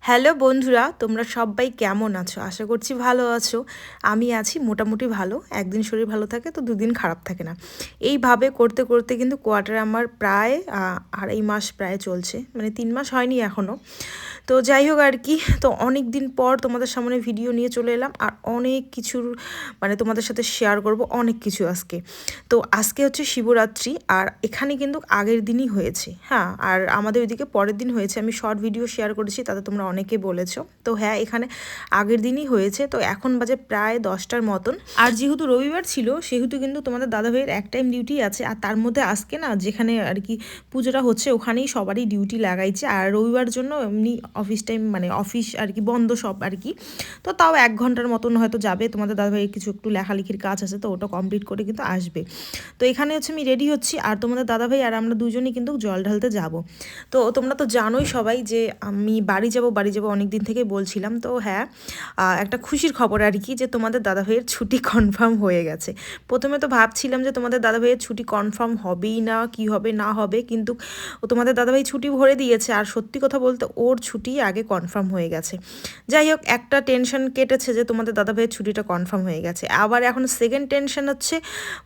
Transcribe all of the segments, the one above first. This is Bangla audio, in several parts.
হ্যালো বন্ধুরা, তোমরা সবাই কেমন আছো? আশা করছি ভালো আছো। আমি আছি মোটামুটি ভালো। একদিন শরীর ভালো থাকে তো দুদিন খারাপ থাকে না। এইভাবে করতে করতে কিন্তু কোয়ার্টার আমার প্রায় 2.5 মাস প্রায় চলছে, মানে 3 মাস হয়নি এখনও। তো যাই হোক আর কি, তো অনেক দিন পর তোমাদের সামনে ভিডিও নিয়ে চলে এলাম, আর অনেক কিছুর মানে তোমাদের সাথে শেয়ার করব অনেক কিছু আজকে। তো আজকে হচ্ছে শিবরাত্রি, আর এখানে কিন্তু আগের দিনই হয়েছে, হ্যাঁ, আর আমাদের ওইদিকে পরের দিন হয়েছে। আমি শর্ট ভিডিও শেয়ার করেছি, তাতে তোমরা অনেকে বলেছো। তো হ্যাঁ, এখানে আগের দিনই হয়েছে। তো এখন বাজে প্রায় 10টার মতন, আর যেহেতু রবিবার ছিল সেহেতু কিন্তু তোমাদের দাদাভাইয়ের এক টাইম ডিউটি আছে, আর তার মধ্যে আজকে না যেখানে আর কি পুজোটা হচ্ছে ওখানেই সবারই ডিউটি লাগাইছে, আর রবিবার জন্য এমনি অফিস টাইম মানে অফিস আর কি বন্ধ সব আর কি। তো তাও 1 ঘন্টার মতন হয়তো যাবে। তোমাদের দাদাভাইয়ের কিছু একটু লেখালেখির কাজ আছে, তো ওটা কমপ্লিট করে কিন্তু আসবে। তো এখানে হচ্ছে আমি রেডি হচ্ছি, আর তোমাদের দাদাভাই আর আমরা দুজনই কিন্তু জল ঢালতে যাব। তো তোমরা তো জানোই সবাই যে আমি বাড়ি যাব অনেক দিন থেকে বলছিলাম। তো হ্যাঁ, একটা খুশির খবর আর কি, যে তোমাদের দাদাভাইয়ের ছুটি কনফার্ম হয়ে গেছে। প্রথমে তো ভাবছিলাম যে তোমাদের দাদাভাইয়ের ছুটি কনফার্ম হবেই না, কি হবে না হবে, কিন্তু তোমাদের দাদাভাই ছুটি ভরে দিয়েছে, আর সত্যি কথা বলতে ওর ছুটি আগে কনফার্ম হয়ে গেছে। যাই হোক, একটা টেনশন কেটেছে যে তোমাদের দাদাভাইয়ের ছুটিটা কনফার্ম হয়ে গেছে। আবার এখন সেকেন্ড টেনশন হচ্ছে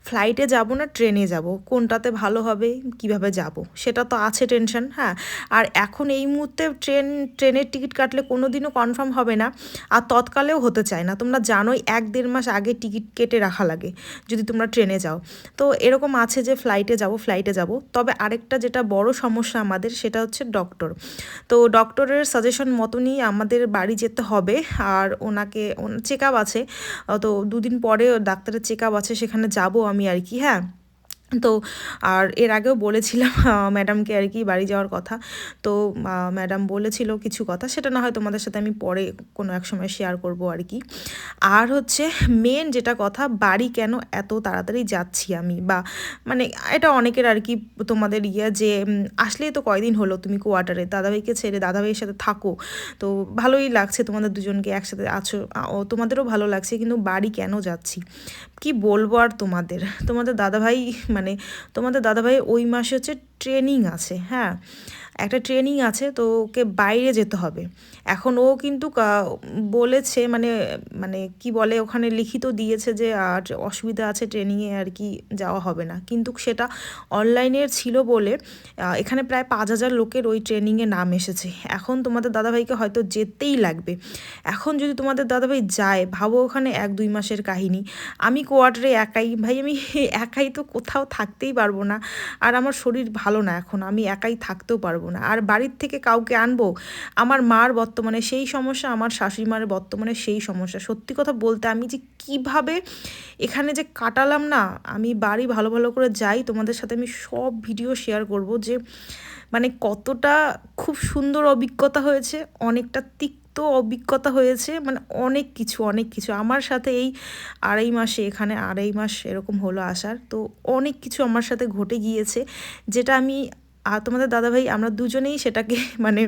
ফ্লাইটে যাব না ট্রেনে যাব, কোনটাতে ভালো হবে, কিভাবে যাব, সেটা তো আছে টেনশন। হ্যাঁ, আর এখন এই মুহূর্তে ট্রেনের টিকিট কাটলে কোনো দিনও কনফার্ম হবে না, আর তৎকালেও হতে চায় না। তোমরা জানোই 1-1.5 মাস আগে টিকিট কেটে রাখা লাগে যদি তোমরা ট্রেনে যাও। তো এরকম আছে যে ফ্লাইটে যাব। তবে আরেকটা যেটা বড় সমস্যা আমাদের, সেটা হচ্ছে ডক্টর। তো ডক্টরের সাজেশন মতনই আমাদের বাড়ি যেতে হবে, আর ওনাকে চেক আপ আছে। তো 2 দিন পরে ডাক্তারের চেক আপ আছে, সেখানে যাব আমি আর কি। হ্যাঁ, তো আর এর আগেও বলেছিলাম ম্যাডামকে আর কি বাড়ি যাওয়ার কথা। তো ম্যাডাম বলেছিল কিছু কথা, সেটা না হয় তোমাদের সাথে আমি পরে কোনো এক সময় শেয়ার করব আর কি। আর হচ্ছে মেন যেটা কথা, বাড়ি কেন এত তাড়াতাড়ি যাচ্ছি আমি, বা মানে এটা অনেকের আর কি তোমাদের যে আসলেই তো কয়দিন হলো তুমি কোয়ার্টারে, দাদাভাইকে ছেড়ে দাদাভাইয়ের সাথে থাকো, তো ভালোই লাগছে তোমাদের দুজনকে একসাথে আছো, ও তোমাদেরও ভালো লাগছে, কিন্তু বাড়ি কেন যাচ্ছি কি বলবো আর তোমাদের দাদাভাই মানে তোমাদের দাদাভাই ওই মাসে হচ্ছে ট্রেনিং আছে। হ্যাঁ, একটা ট্রেনিং আছে, তো ওকে বাইরে যেতে হবে। এখন ও কিন্তু বলেছে মানে মানে কি বলে, ওখানে লিখিত দিয়েছে যে আর অসুবিধা আছে ট্রেনিংয়ে আর কি যাওয়া হবে না, কিন্তু সেটা অনলাইনের ছিল বলে এখানে প্রায় 5,000 লোকের ওই ট্রেনিংয়ে নাম এসেছে। এখন তোমাদের দাদাভাইকে হয়তো যেতেই লাগবে। এখন যদি তোমাদের দাদাভাই যায়, ভাবো ওখানে 1-2 মাসের কাহিনী। আমি কোয়ার্টারে একাই, ভাই আমি একাই তো কোথাও থাকতেই পারবো না, আর আমার শরীর ভালো না এখন, আমি একাই থাকতেও পারবো না, আর বাড়ির থেকে কাউকে আনবো। আমার মার বর্তমানে সেই সমস্যা, আমার শাশুড়ি মার বর্তমানে সেই সমস্যা। সত্যি কথা বলতে আমি যে কিভাবে এখানে যে কাটালাম না, আমি বাড়ি ভালো ভালো করে যাই, তোমাদের সাথে আমি সব ভিডিও শেয়ার করব যে মানে কতটা খুব সুন্দর অভিজ্ঞতা হয়েছে, অনেকটা তিক্ত অভিজ্ঞতা হয়েছে, মানে অনেক কিছু আমার সাথে এই 2.5 মাসে, এখানে 2.5 মাস এরকম হলো আসার, তো অনেক কিছু আমার সাথে ঘটে গিয়েছে, যেটা আমি আর তোমাদের দাদাভাই আমরা দুজনেই সেটাকে মানে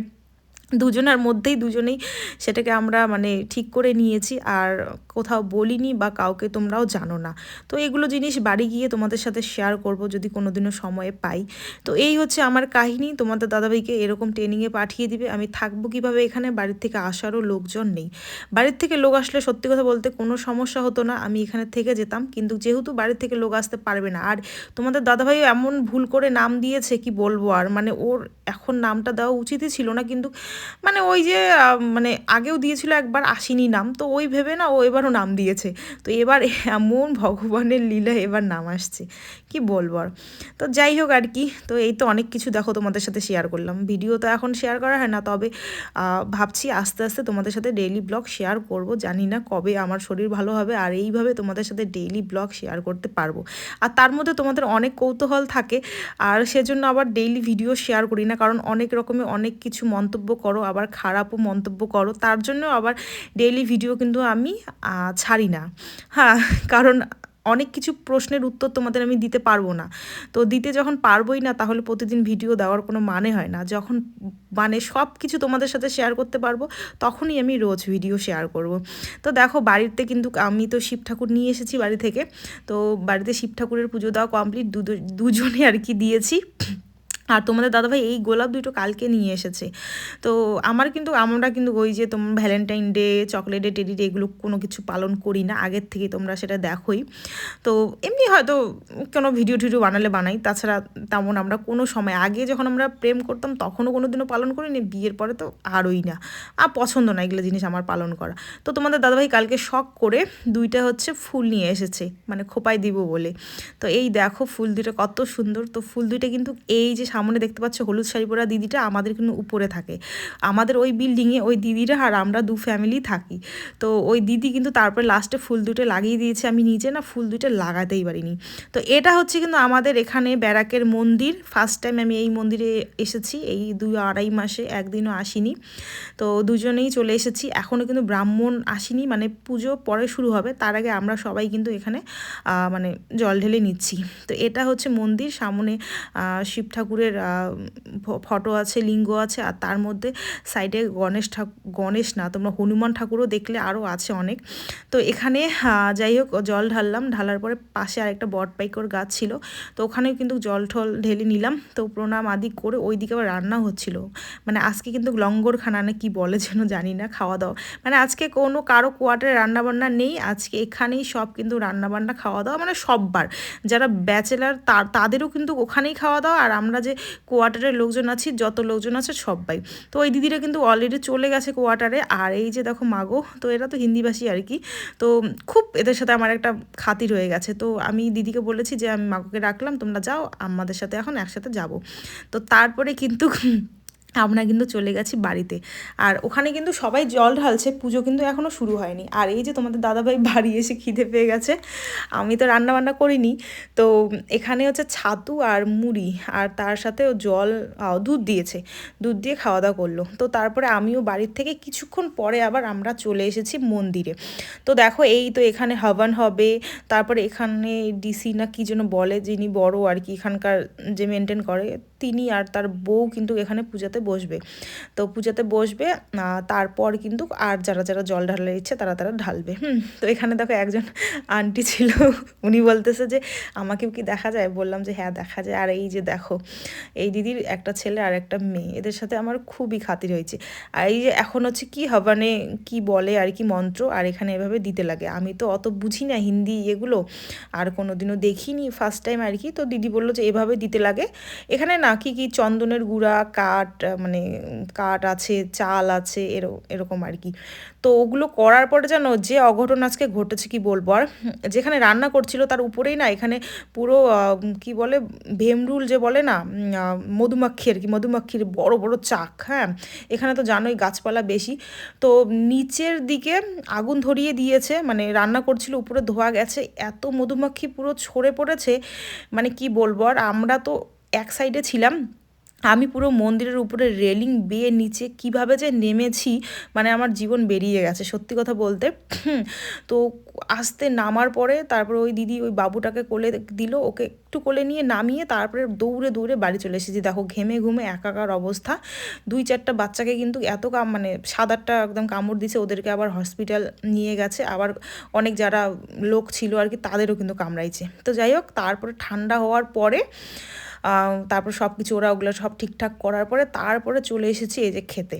দুজনের মধ্যেই দুজনেই সেটাকে আমরা মানে ঠিক করে নিয়েছি, আর কোথাও বলিনি বা কাউকে তোমরাও জানো না। তো এগুলো জিনিস বাড়ি গিয়ে তোমাদের সাথে শেয়ার করব যদি কোনোদিনও সময় পাই। তো এই হচ্ছে আমার কাহিনী, তোমাদের দাদাভাইকে এরকম ট্রেনিংয়ে পাঠিয়ে দিবে, আমি থাকবো কীভাবে এখানে, বাড়ির থেকে আসারও লোকজন নেই। বাড়ির থেকে লোক আসলে সত্যি কথা বলতে কোনো সমস্যা হতো না, আমি এখানে থেকে যেতাম, কিন্তু যেহেতু বাড়ির থেকে লোক আসতে পারবে না, আর তোমাদের দাদাভাইও এমন ভুল করে নাম দিয়েছে কি বলবো, আর মানে ওর এখন নামটা দেওয়া উচিতই ছিল না, কিন্তু মানে ওই যে মানে আগেও দিয়েছিল একবার, আসেনি নাম, তো ওই ভেবে না ও এবারও নাম দিয়েছে। তো এবার এমন ভগবানের লীলা, এবার নাম আসছে কি বলবো আর। তো যাই হোক আর কি, তো এই তো অনেক কিছু দেখো তোমাদের সাথে শেয়ার করলাম, ভিডিও তো এখন শেয়ার করা হয় না, তবে ভাবছি আস্তে আস্তে তোমাদের সাথে ডেইলি ব্লগ শেয়ার করব। জানি না কবে আমার শরীর ভালো হবে আর এইভাবে তোমাদের সাথে ডেইলি ব্লগ শেয়ার করতে পারবো, আর তার মধ্যে তোমাদের অনেক কৌতূহল থাকে, আর সেজন্য আবার ডেইলি ভিডিও শেয়ার করি না, কারণ অনেক রকমের অনেক কিছু মন্তব্য করো, আবার খারাপও মন্তব্য করো, তার জন্য আবার ডেইলি ভিডিও কিন্তু আমি ছাড়ি না। হ্যাঁ, কারণ অনেক কিছু প্রশ্নের উত্তর তোমাদের আমি দিতে পারবো না, তো দিতে যখন পারবোই না, তাহলে প্রতিদিন ভিডিও দেওয়ার কোনো মানে হয় না। যখন মানে সব কিছু তোমাদের সাথে শেয়ার করতে পারবো, তখনই আমি রোজ ভিডিও শেয়ার করব। তো দেখো বাড়িতে কিন্তু আমি তো শিব ঠাকুর নিয়ে এসেছি বাড়ি থেকে, তো বাড়িতে শিব ঠাকুরের পুজো দেওয়া কমপ্লিট, দুজনে আর কি দিয়েছি। আর তোমাদের দাদাভাই এই গোলাপ দুটো কালকে নিয়ে এসেছে। তো আমরা কিন্তু ওই যে তোমার Valentine day, chocolate day, teddy day এগুলো কোনো কিছু পালন করি না, আগের থেকে তোমরা সেটা দেখোই। তো এমনি হয়তো কোনো ভিডিও টিডিও বানালে বানাই, তাছাড়া তেমন আমরা কোনো সময় আগে যখন আমরা প্রেম করতাম তখনও কোনো দিনও পালন করিনি, বিয়ের পরে তো আরই না। আর পছন্দ না এগুলো জিনিস আমার পালন করা। তো তোমাদের দাদাভাই কালকে শখ করে দুইটা হচ্ছে ফুল নিয়ে এসেছে, মানে খোপায় দিব বলে। তো এই দেখো ফুল দুটো কত সুন্দর। তো ফুল দুইটা কিন্তু এই যে সামনে দেখতে পাচ্ছ হলুদ শাড়ি পরা দিদিটা আমাদের কিন্তু উপরে থাকে, আমাদের ওই বিল্ডিংয়ে ওই দিদিরা আর আমরা দু ফ্যামিলি থাকি। তো ওই দিদি কিন্তু তারপরে লাস্টে ফুল দুটো লাগিয়ে দিয়েছে, আমি নিজে না ফুল দুটো লাগাতেই পারিনি। তো এটা হচ্ছে কিন্তু আমাদের এখানে ব্যারাকের মন্দির, ফার্স্ট টাইম আমি এই মন্দিরে এসেছি এই 2-2.5 মাসে, একদিনও আসিনি। তো দুজনেই চলে এসেছি, এখনও কিন্তু ব্রাহ্মণ আসেনি, মানে পুজো পরে শুরু হবে, তার আগে আমরা সবাই কিন্তু এখানে মানে জল ঢেলে নিচ্ছি। তো এটা হচ্ছে মন্দির, সামনে শিব ঠাকুরের ফটো আছে, লিঙ্গ আছে, আর তার মধ্যে সাইডে গণেশ না তোমরা হনুমান ঠাকুরও দেখলে আরও আছে অনেক। তো এখানে যাই হোক জল ঢাললাম, ঢালার পরে পাশে আরেকটা বটপাইকর গাছ ছিল, তো ওখানেও কিন্তু জল ঠল ঢেলে নিলাম। তো প্রণাম আদি করে ওইদিকে আবার রান্না হচ্ছিল, মানে আজকে কিন্তু লঙ্গরখানা না কি বলে যেন জানি না, খাওয়া দাওয়া, মানে আজকে কোনো কারো কোয়ার্টারে রান্নাবান্না নেই, আজকে এখানেই সব কিন্তু রান্নাবান্না খাওয়া দাওয়া, মানে সববার যারা ব্যাচেলার তাদেরও কিন্তু ওখানেই খাওয়া দাওয়া, আর আমরা যে কোয়ার্টারের লোকজন আছি যত লোকজন আছে সবাই। তো ওই দিদিরা কিন্তু অলরেডি চলে গেছে কোয়ার্টারে। আর এই যে দেখো মাগো, তো এরা তো হিন্দিভাষী আর কি, তো খুব এদের সাথে আমার একটা খাতির হয়ে গেছে। তো আমি দিদিকে বলেছি যে আমি মাগোকে রাখলাম, তোমরা যাও, আমাদের সাথে এখন একসাথে যাব। তো তারপরে কিন্তু আমরা কিন্তু চলে গেছি বাড়িতে, আর ওখানে কিন্তু সবাই জল ঢালছে, পুজো কিন্তু এখনও শুরু হয়নি। আর এই যে তোমাদের দাদাভাই বাড়ি এসে খিদে পেয়ে গেছে, আমি তো রান্না বান্না করিনি, তো এখানে হচ্ছে ছাতু আর মুড়ি, আর তার সাথে জল দুধ দিয়েছে, দুধ দিয়ে খাওয়া দাওয়া করলো। তো তারপরে আমিও বাড়ির থেকে কিছুক্ষণ পরে আবার আমরা চলে এসেছি মন্দিরে। তো দেখো এই তো এখানে হবন হবে, তারপরে এখানে ডিসি না কি যেন বলে, যিনি বড় আর কি এখানকার যে মেনটেন করে, তিনি আর তার বউ কিন্তু এখানে পূজাতে বসবে। তো পূজাতে বসবে, তারপর কিন্তু আর যারা যারা জল ঢালার ইচ্ছে তারা তারা ঢালবে। তো এখানে দেখো একজন আন্টি ছিল, উনি বলতেছে যে আমাকেও কি দেখা যায়, বললাম যে হ্যাঁ দেখা যায়। আর এই যে দেখো এই দিদির একটা ছেলে আর একটা মেয়ে, এদের সাথে আমার খুবই খাতির হয়েছে। আর এই যে এখন হচ্ছে কি হবানে কি বলে আর কি মন্ত্র, আর এখানে এভাবে দিতে লাগে, আমি তো অত বুঝি না হিন্দি এগুলো, আর কোনো দিনও দেখিনি, ফার্স্ট টাইম আর কি। তো দিদি বললো যে এভাবে দিতে লাগে। এখানে না কি কি চন্দনের গুঁড়া, কাঠ, মানে কাঠ আছে, চাল আছে, এরকম আর কি। তো ওগুলো করার পরে যেন যে অঘটন আজকে ঘটেছে কি বলবো। আর যেখানে রান্না করছিল তার উপরেই না এখানে পুরো কি বলে ভেমরুল যে বলে না, মধুমাক্ষি আর কি, মধুমাক্ষির বড় বড় চাক। হ্যাঁ, এখানে তো জানোই গাছপালা বেশি, তো নিচের দিকে আগুন ধরিয়ে দিয়েছে, মানে রান্না করছিল উপরে ধোয়া গেছে, এত মধুমাক্ষি পুরো ছড়ে পড়েছে, মানে কি বলবো। আর আমরা তো এক সাইডে ছিলাম, আমি পুরো মন্দিরের উপরে রেলিং বেয়ে নিচে কিভাবে যে নেমেছি, মানে আমার জীবন বেরিয়ে গেছে সত্যি কথা বলতে। তো আস্তে নামার পরে তারপরে ওই দিদি ওই বাবুটাকে কোলে দিল, ওকে একটু কোলে নিয়ে নামিয়ে তারপরে দৌড়ে দৌড়ে বাড়ি চলে এসেছি। দেখো ঘেমে ঘুমে একাকার অবস্থা, 2-4টা বাচ্চাকে কিন্তু এত মানে 7-8টা একদম কামড় দিছে, ওদেরকে আবার হসপিটাল নিয়ে গেছে, আবার অনেক যারা লোক ছিল আর কি তাদেরও কিন্তু কামড়াইছে। তো যাই হোক তারপরে ঠান্ডা হওয়ার পরে তারপর সব কিছু ওরা ওগুলো সব ঠিকঠাক করার পরে তারপরে চলে এসেছি এই যে খেতে।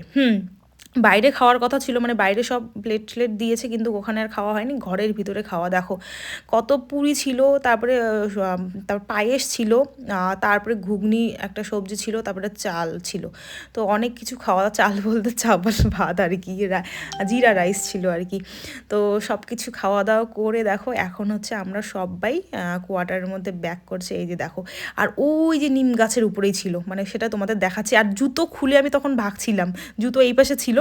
বাইরে খাওয়ার কথা ছিল, মানে বাইরে সব প্লেট ট্লেট দিয়েছে, কিন্তু ওখানে আর খাওয়া হয়নি, ঘরের ভিতরে খাওয়া। দেখো কত পুরি ছিল, তারপরে তারপর পায়েস ছিল, তারপরে ঘুগনি একটা সবজি ছিল, তারপরে চাল ছিল। তো অনেক কিছু খাওয়া, চাল বলতে চাপাল ভাত আর কি, জিরা রাইস ছিল আর কি। তো সব কিছু খাওয়া দাওয়া করে দেখো এখন হচ্ছে আমরা সবাই কোয়ার্টারের মধ্যে ব্যাক করছে, এই যে দেখো। আর ওই যে নিম গাছের উপরেই ছিল, মানে সেটা তোমাদের দেখাচ্ছি। আর জুতো খুলে আমি তখন ভাগছিলাম, জুতো এই পাশে ছিল,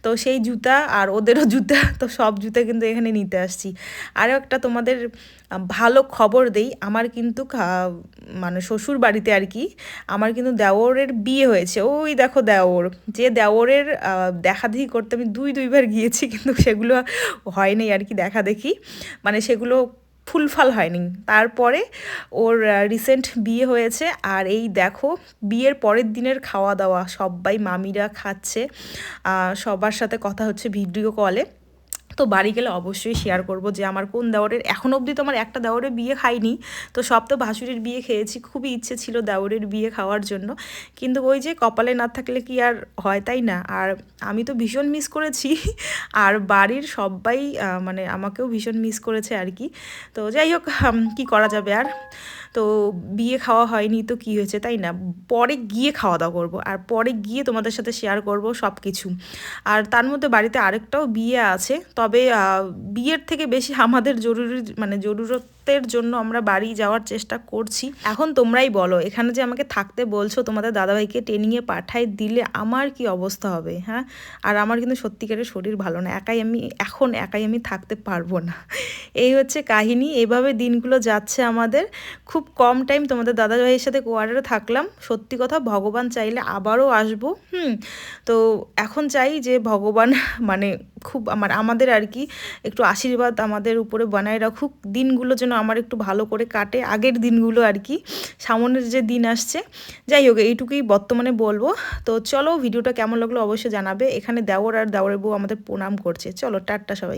তো সেই জুতা আর ওদেরও জুতা, তো সব জুতা কিন্তু এখানে নিতে আসছি। আরও একটা তোমাদের ভালো খবর দেই, আমার কিন্তু মানে শ্বশুর বাড়িতে আর কি আমার কিন্তু দেওরের বিয়ে হয়েছে। ওই দেখো দেওর, যে দেওরের দেখা দেখি করতে আমি 2-2বার গিয়েছি, কিন্তু সেগুলো হয়নি আর কি দেখা দেখি, মানে সেগুলো ফুলফল হয়নি। তারপরে ওর রিসেন্ট বিয়ে হয়েছে, আর এই দেখো বিয়ের পরের দিনের খাওয়া দাওয়া, সবাই মামিরা খাচ্ছে, সবার সাথে কথা হচ্ছে ভিডিও কলে। তো বাড়ি গেলে অবশ্যই শেয়ার করব যে আমার কোন দেওরের, এখন অবধি তো আমার একটা দেওরের বিয়ে খাইনি, তো সব তো ভাসুরের বিয়ে খেয়েছি। খুবই ইচ্ছে ছিল দেওরের বিয়ে খাওয়ার জন্য, কিন্তু ওই যে কপালে না থাকলে কি আর হয়, তাই না? আর আমি তো ভীষণ মিস করেছি, আর বাড়ির সবাই মানে আমাকেও ভীষণ মিস করেছে আর কি। তো যাই হোক, কি করা যাবে আর। তো বিয়ে খাওয়া হয়নি তো কি হয়েছে, তাই না? পরে গিয়ে খাওয়া দাওয়া করবো, আর পরে গিয়ে তোমাদের সাথে শেয়ার করব সব কিছু। আর তার মধ্যে বাড়িতে আরেকটাও বিয়ে আছে, তবে বিয়ের থেকে বেশি আমাদের জরুরি মানে জরুরতের জন্য আমরা বাড়ি যাওয়ার চেষ্টা করছি। এখন তোমরাই বলো, এখানে যে আমাকে থাকতে বলছো, তোমাদের দাদাভাইকে ট্রেনিংয়ে পাঠাই দিলে আমার কি অবস্থা হবে, হ্যাঁ? আর আমার কিন্তু সত্যিকারের শরীর ভালো না, একাই আমি থাকতে পারবো না। এই হচ্ছে কাহিনী, এভাবে দিনগুলো যাচ্ছে আমাদের। খুব কম টাইম তোমাদের দাদাভাইয়ের সাথে কোয়ার্টারে থাকলাম, সত্যি কথা ভগবান চাইলে আবারও আসবো। তো এখন চাই যে ভগবান মানে খুব আমাদের আর কি একটু আশীর্বাদ আমাদের উপরে বানায় রাখুক, দিনগুলো যেন আমার একটু ভালো করে কাটে, আগের দিনগুলো আর কি, সামনের যে দিন আসছে। যাই হোক, এইটুকুই বর্তমানে বলবো। তো চলো, ভিডিওটা কেমন লাগলো অবশ্যই জানাবে। এখানে দেওর আর দেওরের বউ আমাদের প্রণাম করছে। চলো টাটা সবাই।